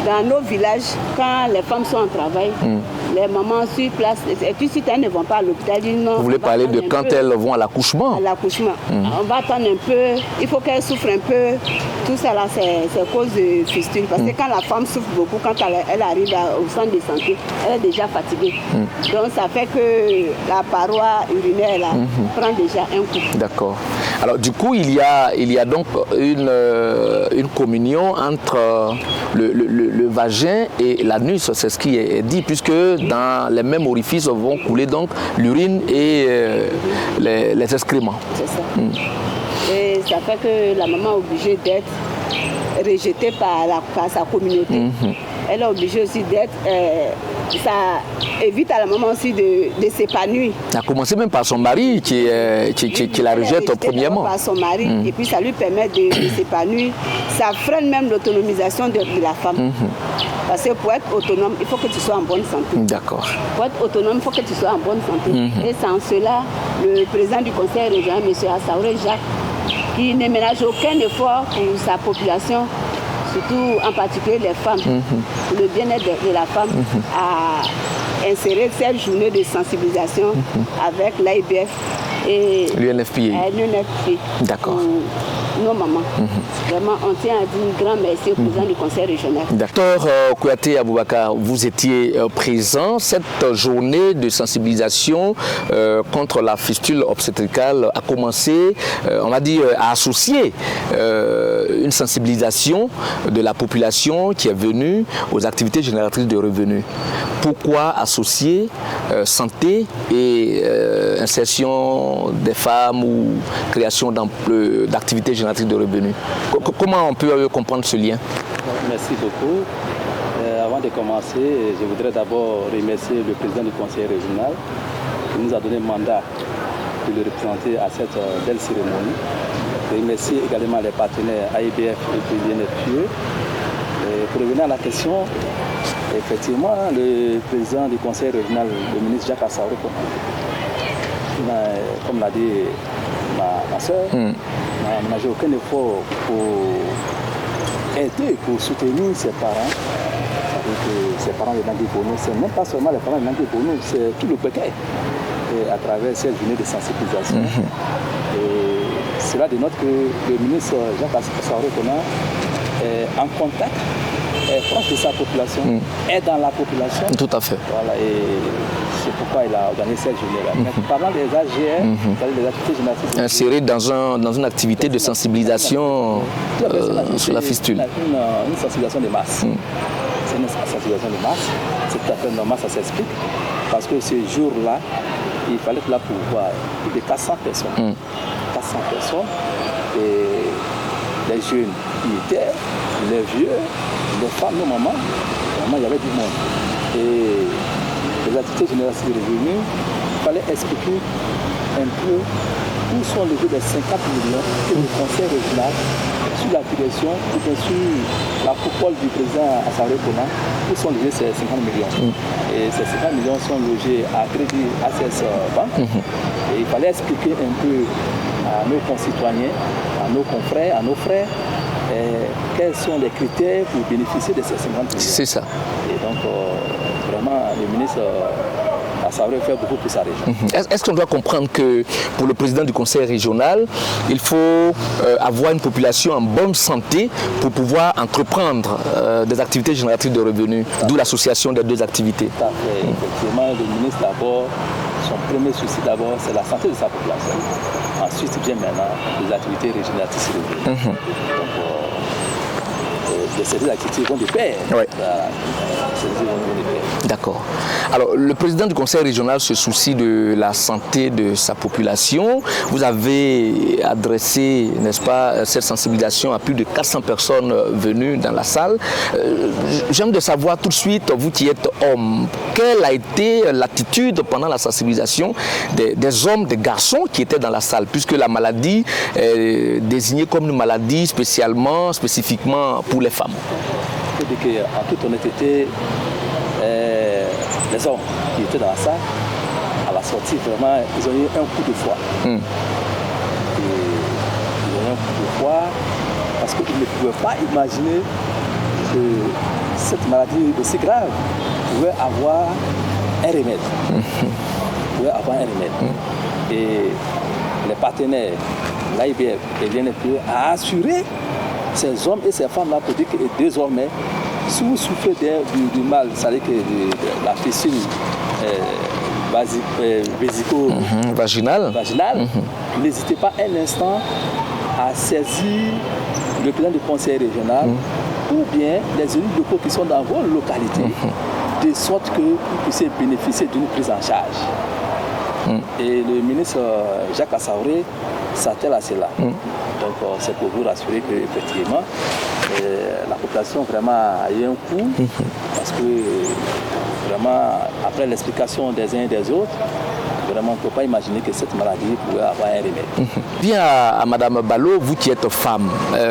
Dans nos villages, quand les femmes sont en travail, les mamans sur place, et puis si elles ne vont pas à l'hôpital, elles disent non. Vous voulez parler de quand elles vont à l'accouchement? À l'accouchement. On va attendre un peu, il faut qu'elles souffrent un peu. Tout ça là, c'est cause de fistule. Parce que quand la femme souffre beaucoup, quand elle arrive au centre de santé, elle est déjà fatiguée. Donc ça fait que la paroi urinaire là, prend déjà un coup. D'accord. Alors du coup, il y a donc une communion entre le vagin et l'anus, c'est ce qui est dit, puisque dans les mêmes orifices vont couler donc l'urine et les excréments. C'est ça. Et ça fait que la maman est obligée d'être rejetée par sa communauté. Elle est obligée aussi d'être... ça évite à la maman aussi de s'épanouir. A commencé même par son mari qui la rejette premièrement. Par son mari, et puis ça lui permet de s'épanouir. Ça freine même l'autonomisation de la femme. Parce que pour être autonome, il faut que tu sois en bonne santé. D'accord. Pour être autonome, il faut que tu sois en bonne santé. Et c'est en cela, le président du conseil régional, M. Assaouré Jacques, qui ne ménage aucun effort pour sa population, surtout en particulier les femmes, pour le bien-être de la femme, à insérer cette journée de sensibilisation avec l'IBF et l'UNFPA. D'accord. Nos mamans. Vraiment, on tient à dire un grand merci au président du conseil régional. Docteur Kouyaté Aboubakar, vous étiez présent. Cette journée de sensibilisation contre la fistule obstétricale a commencé, on va dire, à associer une sensibilisation de la population qui est venue aux activités génératrices de revenus. Pourquoi associer santé et insertion des femmes ou création d'activités génératrices de revenus? Comment on peut comprendre ce lien? Merci beaucoup. Avant de commencer, je voudrais d'abord remercier le président du conseil régional qui nous a donné le mandat de le représenter à cette belle cérémonie. Remercier également les partenaires AIBF et puis l'UNFPA. Pour revenir à la question, effectivement, le président du conseil régional, le ministre Jacques Assaouré, comme l'a dit ma soeur, n'a ménagé aucun effort pour aider, pour soutenir ses parents. Ses parents de Landibonou, c'est même pas seulement les parents de Landibonou, c'est tout le Bégué à travers cette journée de sensibilisation. Et cela dénote que le ministre Jacques Assaouré est en contact, est proche de sa population, est dans la population. Tout à fait. Voilà, et c'est pourquoi il a organisé cette journée-là. Parlant des AGR, des activités génératives. Inséré dans une activité de sensibilisation sur la fistule. Une sensibilisation de masse. C'est une sensibilisation de masse. C'est tout à fait normal, ça s'explique. Parce que ce jour-là, il fallait être là pour voir plus de 400 personnes. 400 personnes. Et les jeunes, propriétaires, les vieux, les femmes, nos mamans. Vraiment, il y avait du monde. Et les activités génératrices de revenus, il fallait expliquer un peu où sont levés les 50 millions que le conseil régional, sous la direction, ou bien sur la coupole du président Assemblée Kona, où sont levés ces 50 millions. Et ces 50 millions sont logés à crédit ACS Bank. Et il fallait expliquer un peu à nos concitoyens, à nos confrères, à nos frères, quels sont les critères pour bénéficier de ces 50 millions. C'est ça. Et donc, vraiment, le ministre ça aurait fait beaucoup pour sa région. Est-ce qu'on doit comprendre que pour le président du conseil régional, il faut avoir une population en bonne santé pour pouvoir entreprendre des activités génératrices de revenus, d'où l'association des deux activités? Tout à fait. Effectivement, le ministre d'abord, son premier souci d'abord, c'est la santé de sa population. Ensuite vient maintenant les activités régénératrices de revenus. Donc, ces deux activités vont de pair. Ouais. D'accord. Alors, le président du conseil régional se soucie de la santé de sa population. Vous avez adressé, n'est-ce pas, cette sensibilisation à plus de 400 personnes venues dans la salle. J'aime de savoir tout de suite, vous qui êtes homme, quelle a été l'attitude pendant la sensibilisation des hommes, des garçons qui étaient dans la salle, puisque la maladie est désignée comme une maladie spécifiquement pour les femmes. Il faut dire qu'en toute honnêteté, les hommes qui étaient dans la salle, à la sortie, vraiment, ils ont eu un coup de foi. Et ils ont eu un coup de foi parce qu'ils ne pouvaient pas imaginer que cette maladie aussi grave pouvait avoir un remède. Et les partenaires, l'AIBF et l'INFPE a assuré ces hommes et ces femmes-là pour dire que désormais, si vous souffrez du mal, c'est-à-dire que la fissure vaginale, n'hésitez pas un instant à saisir le président du conseil régional ou bien les élus locaux qui sont dans vos localités, de sorte que vous puissiez bénéficier d'une prise en charge. Et le ministre Jacques Assaouré s'attelle à cela. Donc c'est pour vous rassurer qu'effectivement, la population vraiment a eu un coup, parce que vraiment, après l'explication des uns et des autres, vraiment, on ne peut pas imaginer que cette maladie pouvait avoir un remède. Bien à Madame Balo, vous qui êtes femme,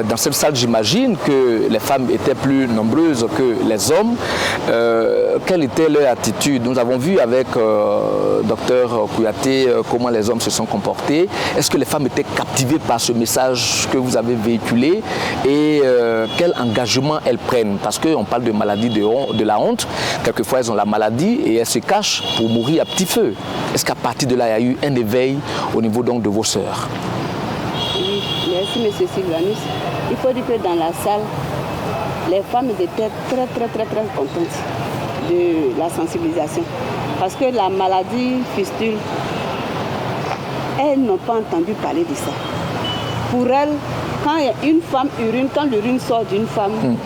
dans cette salle, j'imagine que les femmes étaient plus nombreuses que les hommes. Quelle était leur attitude? Nous avons vu avec Dr Kouyaté comment les hommes se sont comportés. Est-ce que les femmes étaient captivées par ce message que vous avez véhiculé et quel engagement elles prennent? Parce qu'on parle de maladie de la honte. Quelquefois, elles ont la maladie et elles se cachent pour mourir à petit feu. Est-ce qu'à partir de là, il y a eu un éveil au niveau donc de vos sœurs? Oui, merci M. Sylvanus. Il faut dire que dans la salle, les femmes étaient très contentes de la sensibilisation. Parce que la maladie fistule, elles n'ont pas entendu parler de ça. Pour elles, quand une femme urine, quand l'urine sort d'une femme,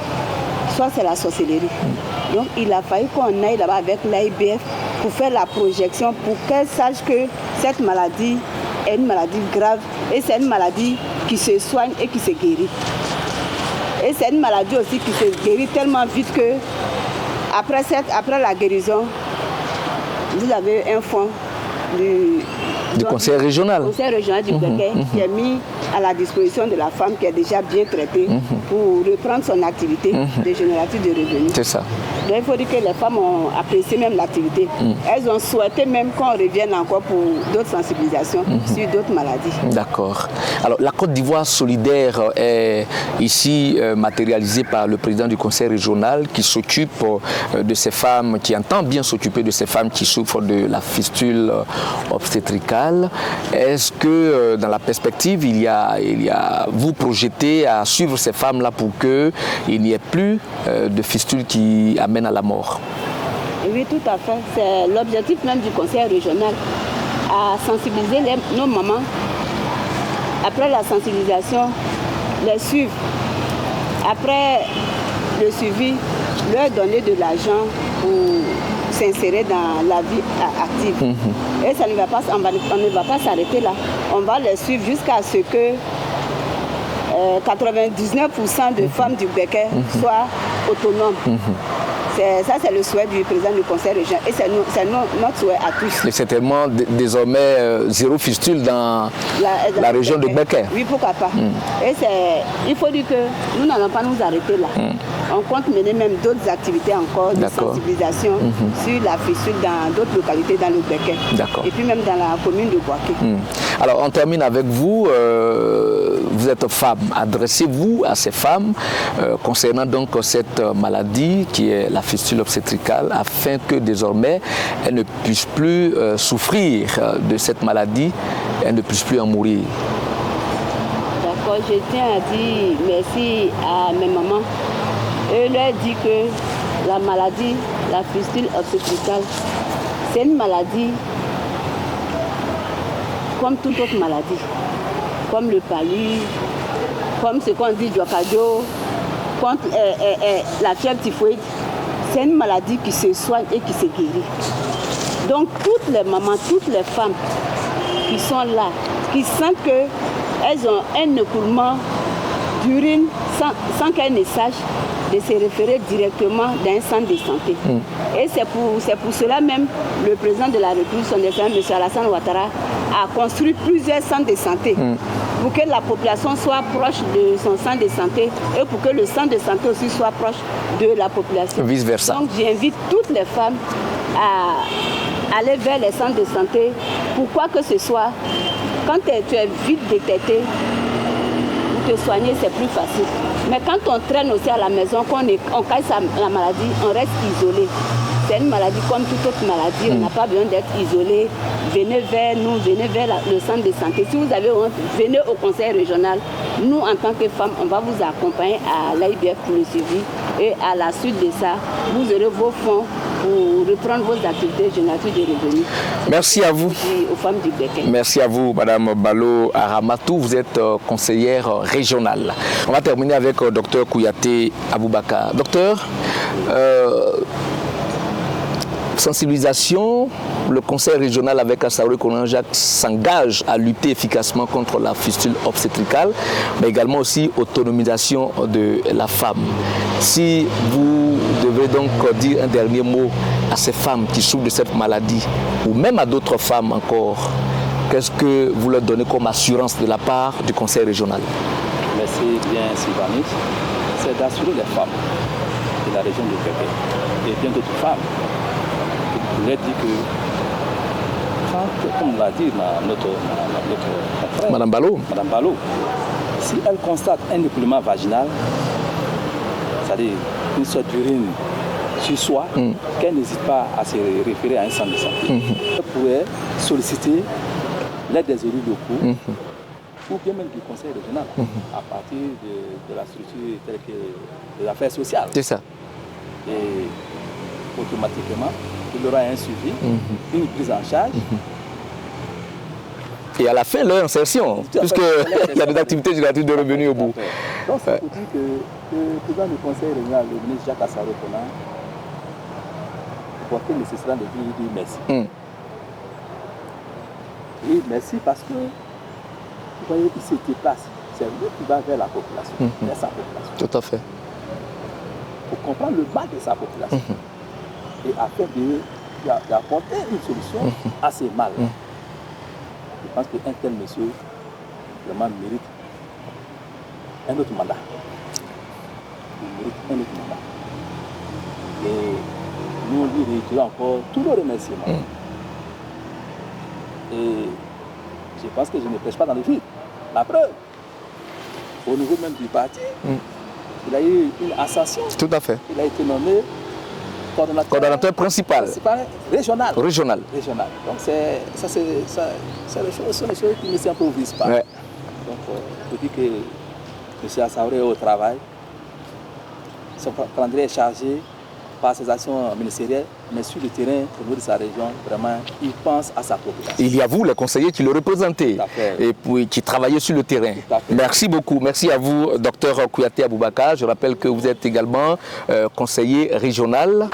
soit c'est la sorcellerie. Donc il a fallu qu'on aille là-bas avec l'AIBF pour faire la projection, pour qu'elle sache que cette maladie est une maladie grave et c'est une maladie qui se soigne et qui se guérit. Et c'est une maladie aussi qui se guérit tellement vite que après la guérison, vous avez un fonds du conseil régional. Le conseil régional du Béquet qui est mis à la disposition de la femme qui est déjà bien traitée pour reprendre son activité de génératrice de revenus. C'est ça. Donc il faut dire que les femmes ont apprécié même l'activité. Elles ont souhaité même qu'on revienne encore pour d'autres sensibilisations sur d'autres maladies. D'accord. Alors la Côte d'Ivoire solidaire est ici matérialisée par le président du conseil régional qui s'occupe de ces femmes, qui entend bien s'occuper de ces femmes qui souffrent de la fistule obstétricale. Est-ce que dans la perspective, vous projetez à suivre ces femmes-là pour qu'il n'y ait plus de fistule qui amène à la mort? Oui, tout à fait. C'est l'objectif même du conseil régional, à sensibiliser nos mamans. Après la sensibilisation, les suivre. Après le suivi, leur donner de l'argent pour s'insérer dans la vie active. Et ça ne va pas, on ne va pas s'arrêter là. On va les suivre jusqu'à ce que 99% de femmes du Becker soient autonomes. Ça, c'est le souhait du président du conseil régional et c'est notre souhait à tous. Et c'est tellement désormais zéro fistule dans la région de Becker. Oui, pourquoi pas. Et il faut dire que nous n'allons pas nous arrêter là. On compte mener même d'autres activités encore de sensibilisation sur la fistule dans d'autres localités dans le Becker. Et puis même dans la commune de Boaké. Alors on termine avec vous. Vous êtes femme. Adressez-vous à ces femmes concernant donc cette maladie qui est la fistule obstétricale afin que désormais elles ne puissent plus souffrir de cette maladie, elles ne puissent plus en mourir. D'accord, je tiens à dire merci à mes mamans. Je leur dis que la maladie, la fistule obstétricale, c'est une maladie comme toute autre maladie, comme le palu, comme ce qu'on dit Djokadio, comme la fièvre typhoïde. C'est une maladie qui se soigne et qui se guérit. Donc toutes les mamans, toutes les femmes qui sont là, qui sentent qu'elles ont un écoulement d'urine sans qu'elles ne sachent, de se référer directement dans un centre de santé. Et c'est pour cela même le président de la République, son excellence M. Alassane Ouattara, a construit plusieurs centres de santé pour que la population soit proche de son centre de santé et pour que le centre de santé aussi soit proche de la population. Vice versa. Donc j'invite toutes les femmes à aller vers les centres de santé pour quoi que ce soit. Quand tu es vite détecté, te soigner, c'est plus facile. Mais quand on traîne aussi à la maison, on casse la maladie, on reste isolé. C'est une maladie comme toute autre maladie, on n'a pas besoin d'être isolé. Venez vers nous, venez vers le centre de santé. Si vous avez honte, venez au conseil régional. Nous, en tant que femmes, on va vous accompagner à l'AIBF pour le suivi. Et à la suite de ça, vous aurez vos fonds pour reprendre vos activités génératives de revenus. Merci à vous. Aux femmes du Becker. Merci à vous, Madame Balo Aramatou. Vous êtes conseillère régionale. On va terminer avec Dr Kouyaté Aboubakar. Docteur, sensibilisation, le conseil régional avec Assaouré Konan-Jacques s'engage à lutter efficacement contre la fistule obstétricale, mais également aussi autonomisation de la femme. Si vous devez donc dire un dernier mot à ces femmes qui souffrent de cette maladie, ou même à d'autres femmes encore, qu'est-ce que vous leur donnez comme assurance de la part du conseil régional? Merci bien, Sylvanis. C'est d'assurer les femmes de la région de Becker et bien d'autres femmes. Je leur dis que, comme l'a dit notre frère, Madame Balo, si elle constate un écoulement vaginal, c'est-à-dire une sorte d'urine sur soi, qu'elle n'hésite pas à se référer à un centre de santé. Elle pourrait solliciter l'aide des élus locaux ou bien même du conseil régional à partir de la structure telle que de l'affaire sociale. C'est ça. Et automatiquement, il y aura un suivi, une prise en charge. Et à la fin, leur insertion, puisqu'il y a des activités génératives de revenus au bout. Donc c'est pour dire que le président du conseil régional, le ministre Jacques Assaouré Konan, pour qu'il nécessaire de dire merci. Et merci parce que, vous voyez, il se déplace. C'est lui qui va vers la population, vers sa population. Tout à fait. Pour comprendre le mal de sa population. Et afin d'apporter une solution à ces mal. Je pense qu'un tel monsieur vraiment mérite un autre mandat. Il mérite un autre mandat. Et nous lui réitérons encore tous nos remerciements. Et je pense que je ne pêche pas dans le vide. La preuve, au niveau même du parti, il a eu une ascension. Tout à fait. Il a été nommé coordonnateur principal. Régional. Donc ce sont des choses qui ne s'improvisent pas. Ouais. Donc je dis que M. Assaouré est au travail. Son calendrier est chargé par ses actions ministérielles, mais sur le terrain, au niveau de sa région, vraiment, il pense à sa population. Il y a vous, les conseillers, qui le représentez et puis qui travaillez sur le terrain. Merci beaucoup. Merci à vous, Dr Kouyaté Aboubakar. Je rappelle que vous êtes également conseiller régional.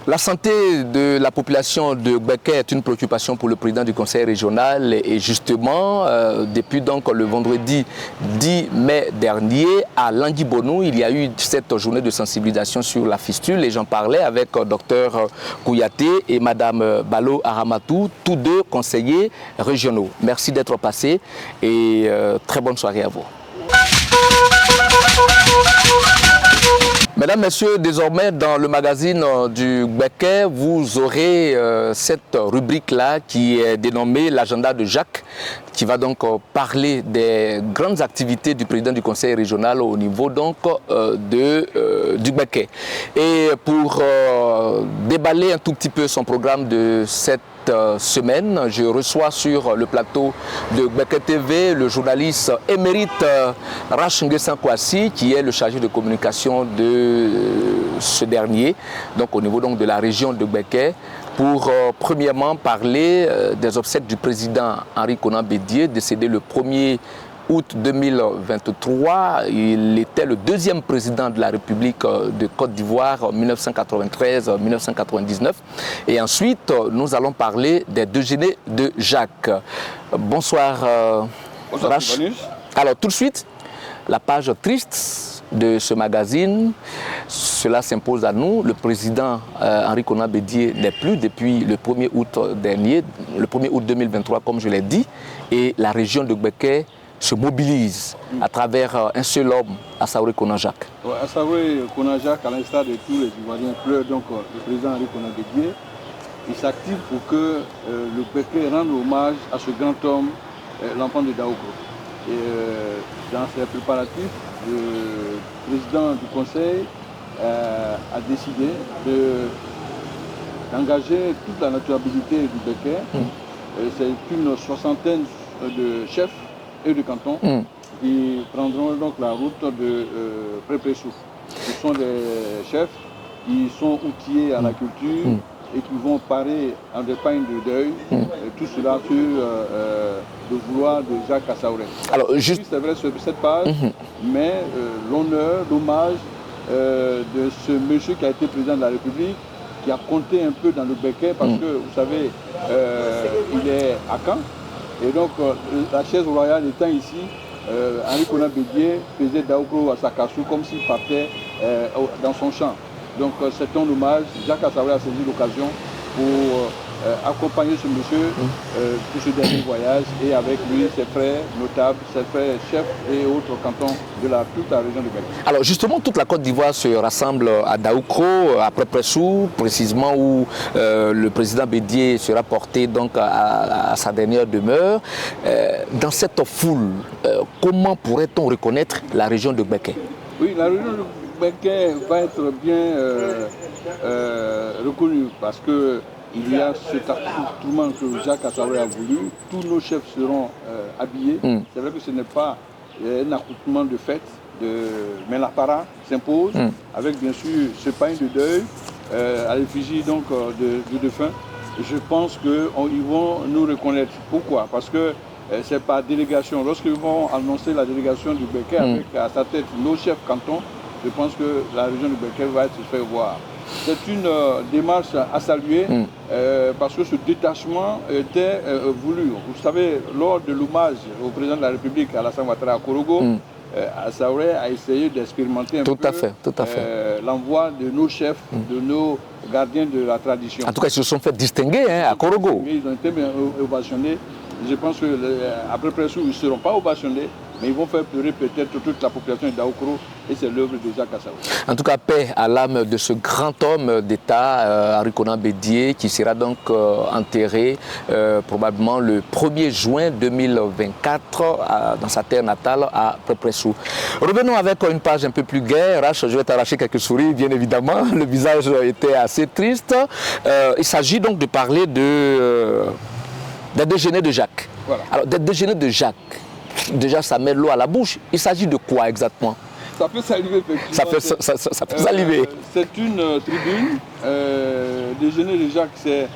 La santé de la population de Gbeke est une préoccupation pour le président du conseil régional et justement, depuis donc le vendredi 10 mai dernier, à Languibonou, il y a eu cette journée de sensibilisation sur la fistule et j'en parlais avec Dr Kouyaté et Madame Balo Aramatou, tous deux conseillers régionaux. Merci d'être passés et très bonne soirée à vous. Mesdames, Messieurs, désormais dans le magazine du Gbeke, vous aurez cette rubrique-là qui est dénommée l'agenda de Jacques, qui va donc parler des grandes activités du président du conseil régional au niveau donc du Gbeke. Et pour déballer un tout petit peu son programme de cette semaine, je reçois sur le plateau de Gbeke TV le journaliste émérite Rach Nguessan Kouassi, qui est le chargé de communication de ce dernier, donc au niveau donc de la région de Gbeke, pour premièrement parler des obsèques du président Henri Konan Bédié, décédé le 1er août 2023. Il était le deuxième président de la République de Côte d'Ivoire en 1993-1999. Et ensuite, nous allons parler des déjeuners de Jacques. Bonsoir, Rach. Alors, tout de suite, la page triste de ce magazine, cela s'impose à nous. Le président Henri Konan Bédié n'est plus depuis le 1er août dernier, le 1er août 2023, comme je l'ai dit, et la région de Gbeke se mobilise à travers un seul homme, Assaouré Konan Jacques. Ouais, Assaouré Konan Jacques, à l'instar de tous les Ivoiriens, pleure donc le président Henri Konan Bédié. Il s'active pour que le Gbeke rende hommage à ce grand homme, l'enfant de Daoukro. Et dans ses préparatifs, le président du conseil a décidé d'engager toute la naturalité du Gbeke. C'est une soixantaine de chefs et de cantons qui prendront donc la route de Prépessou. Ce sont des chefs qui sont outillés à la culture et qui vont parer en des pagnes de deuil, tout cela sur le vouloir de Jacques Assaouré. Alors, juste... C'est vrai sur cette page, mais l'honneur, l'hommage de ce monsieur qui a été président de la République, qui a compté un peu dans le Gbeke, parce que, vous savez, il est à Caen. Et donc, la chaise royale étant ici, Henri Konan Bédié faisait Daoukro à Sakassou comme s'il partait dans son champ. Donc, c'est un hommage. Jacques Assaouré a saisi l'occasion pour accompagner ce monsieur pour ce dernier voyage et avec lui ses frères notables, ses frères chefs et autres cantons de toute la région de Gbeke. Alors justement, toute la Côte d'Ivoire se rassemble à Daoukro, à Prépessou, précisément où le président Bédié sera porté donc à sa dernière demeure. Dans cette foule, comment pourrait-on reconnaître la région de Gbeke? Oui, la région de Gbeke va être bien reconnue parce que il y a cet accoutrement que Jacques Assaouré a voulu. Tous nos chefs seront habillés. C'est vrai que ce n'est pas un accoutrement de fête, mais l'apparat s'impose avec bien sûr ce pain de deuil à l'effigie donc du défunt. Je pense qu'ils vont nous reconnaître. Pourquoi? Parce que c'est par délégation. Lorsqu'ils vont annoncer la délégation du Gbeke avec à sa tête nos chefs cantons, je pense que la région du Gbeke va se faire voir. C'est une démarche à saluer parce que ce détachement était voulu. Vous savez, lors de l'hommage au président de la République, Alassane Ouattara à Korogo, Assaouré a essayé d'expérimenter un peu l'envoi de nos chefs, de nos gardiens de la tradition. En tout cas, ils se sont fait distinguer à Korogo. Ils ont été bien ovationnés. Je pense qu'après Pressou, ils ne seront pas ovationnés, mais ils vont faire pleurer peut-être toute la population de Daoukro, et c'est l'œuvre de Jacques Assaouré. En tout cas, paix à l'âme de ce grand homme d'État, Henri Konan Bédié, qui sera donc enterré probablement le 1er juin 2024 dans sa terre natale à Prépessou. Revenons avec une page un peu plus gaie. Rach, je vais t'arracher quelques sourires, bien évidemment. Le visage était assez triste. Il s'agit donc de parler des déjeuners de Jacques. Voilà. Alors, des déjeuners de Jacques, déjà ça met l'eau à la bouche. Il s'agit de quoi exactement? Ça peut saliver, effectivement. Ça peut saliver. C'est une tribune. Déjeuner de Jacques, c'est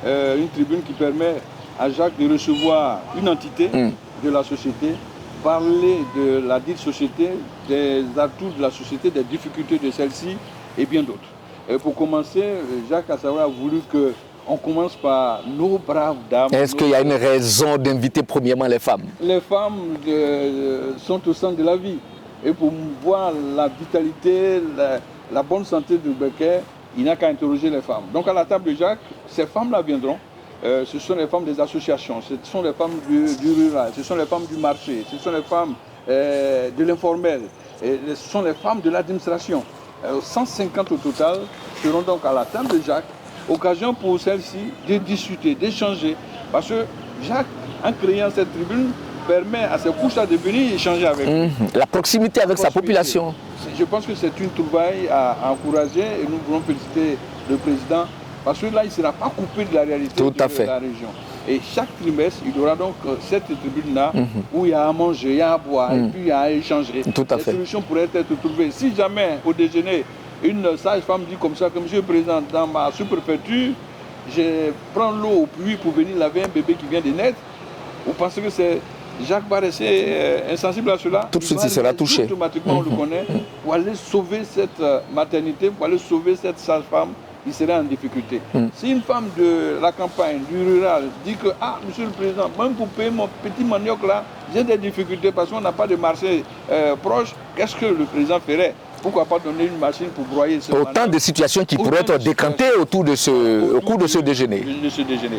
une tribune qui permet à Jacques de recevoir une entité de la société, parler de la dite société, des atouts de la société, des difficultés de celle-ci et bien d'autres. Et pour commencer, Jacques Assaoui a voulu qu'on commence par nos braves dames. Est-ce qu'il y a une raison d'inviter premièrement les femmes? Les femmes sont au centre de la vie. Et pour voir la vitalité, la bonne santé de Becker, il n'a qu'à interroger les femmes. Donc à la table de Jacques, ces femmes-là viendront. Ce sont les femmes des associations, ce sont les femmes du rural, ce sont les femmes du marché, ce sont les femmes de l'informel, ce sont les femmes de l'administration. 150 au total seront donc à la table de Jacques. Occasion pour celles-ci de discuter, d'échanger. Parce que Jacques, en créant cette tribune, permet à ces couches de venir échanger avec nous. La proximité avec sa population. Je pense que c'est une trouvaille à encourager et nous voulons féliciter le président parce que là, il ne sera pas coupé de la réalité de la région. Et chaque trimestre, il y aura donc cette tribune-là où il y a à manger, il y a à boire et puis il y a à échanger. Les solutions pourraient être trouvées. Si jamais au déjeuner, une sage-femme dit comme ça, que Monsieur le Président, dans ma sous-préfecture, je prends l'eau au puits pour venir laver un bébé qui vient de naître, vous pensez que c'est Jacques va rester insensible à cela? Tout de suite, il sera touché. Automatiquement, on le connaît. Pour aller sauver cette maternité, pour aller sauver cette sage-femme, il serait en difficulté. Si une femme de la campagne, du rural, dit que, ah, Monsieur le Président, même pour payer mon petit manioc là, j'ai des difficultés parce qu'on n'a pas de marché proche, qu'est-ce que le président ferait? Pourquoi pas donner une machine pour broyer ce manioc? Autant de situations qui pourraient être décantées au cours de ce déjeuner.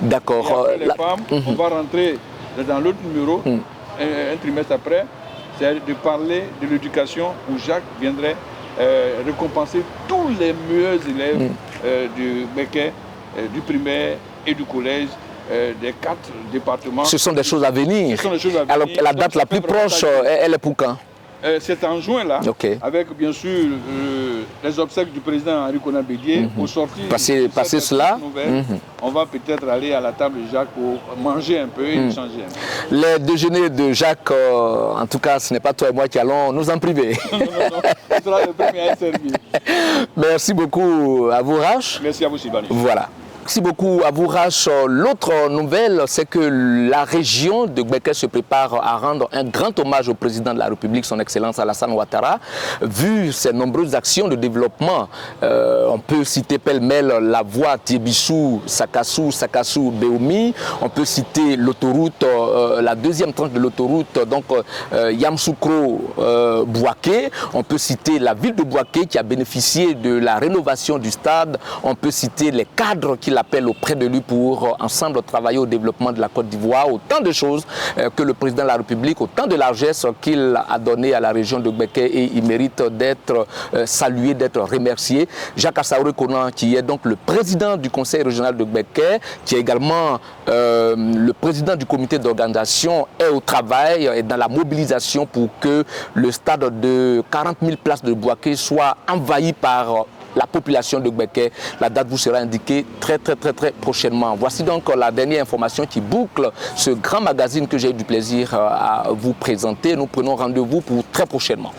D'accord. Les femmes, on va rentrer dans l'autre numéro, un trimestre après, c'est de parler de l'éducation où Jacques viendrait récompenser tous les meilleurs élèves du Becker, du primaire et du collège, des 4 départements. Ce sont des choses à venir. Alors la date la plus proche, elle est pour quand? C'est en juin là, avec bien sûr les obsèques du président Henri Konan Bédié. Au sortir passer cela, on va peut-être aller à la table de Jacques pour manger un peu et échanger un peu. Les déjeuners de Jacques, en tout cas, ce n'est pas toi et moi qui allons nous en priver. Non, ce sera le premier à être servi. Merci beaucoup à vous, Rach. Merci à vous, Sylvain. Voilà. Merci beaucoup à vous, Rach. L'autre nouvelle, c'est que la région de Becker se prépare à rendre un grand hommage au président de la République, son Excellence Alassane Ouattara. Vu ses nombreuses actions de développement, on peut citer pêle-mêle la voie Tiebissou, Sakassou, Béoumi. On peut citer l'autoroute, la deuxième tranche de l'autoroute, donc Yamsoukro, Bouaké. On peut citer la ville de Bouaké qui a bénéficié de la rénovation du stade. On peut citer les cadres qu'il appelle auprès de lui pour ensemble travailler au développement de la Côte d'Ivoire. Autant de choses que le président de la République, autant de largesse qu'il a donné à la région de Becker et il mérite d'être salué, d'être remercié. Jacques Assaoui Konan, qui est donc le président du conseil régional de Becker, qui est également le président du comité d'organisation, est au travail et dans la mobilisation pour que le stade de 40 000 places de Bouaké soit envahi par la population de Becker. La date vous sera indiquée très prochainement. Voici donc la dernière information qui boucle ce grand magazine que j'ai eu du plaisir à vous présenter. Nous prenons rendez-vous pour très prochainement.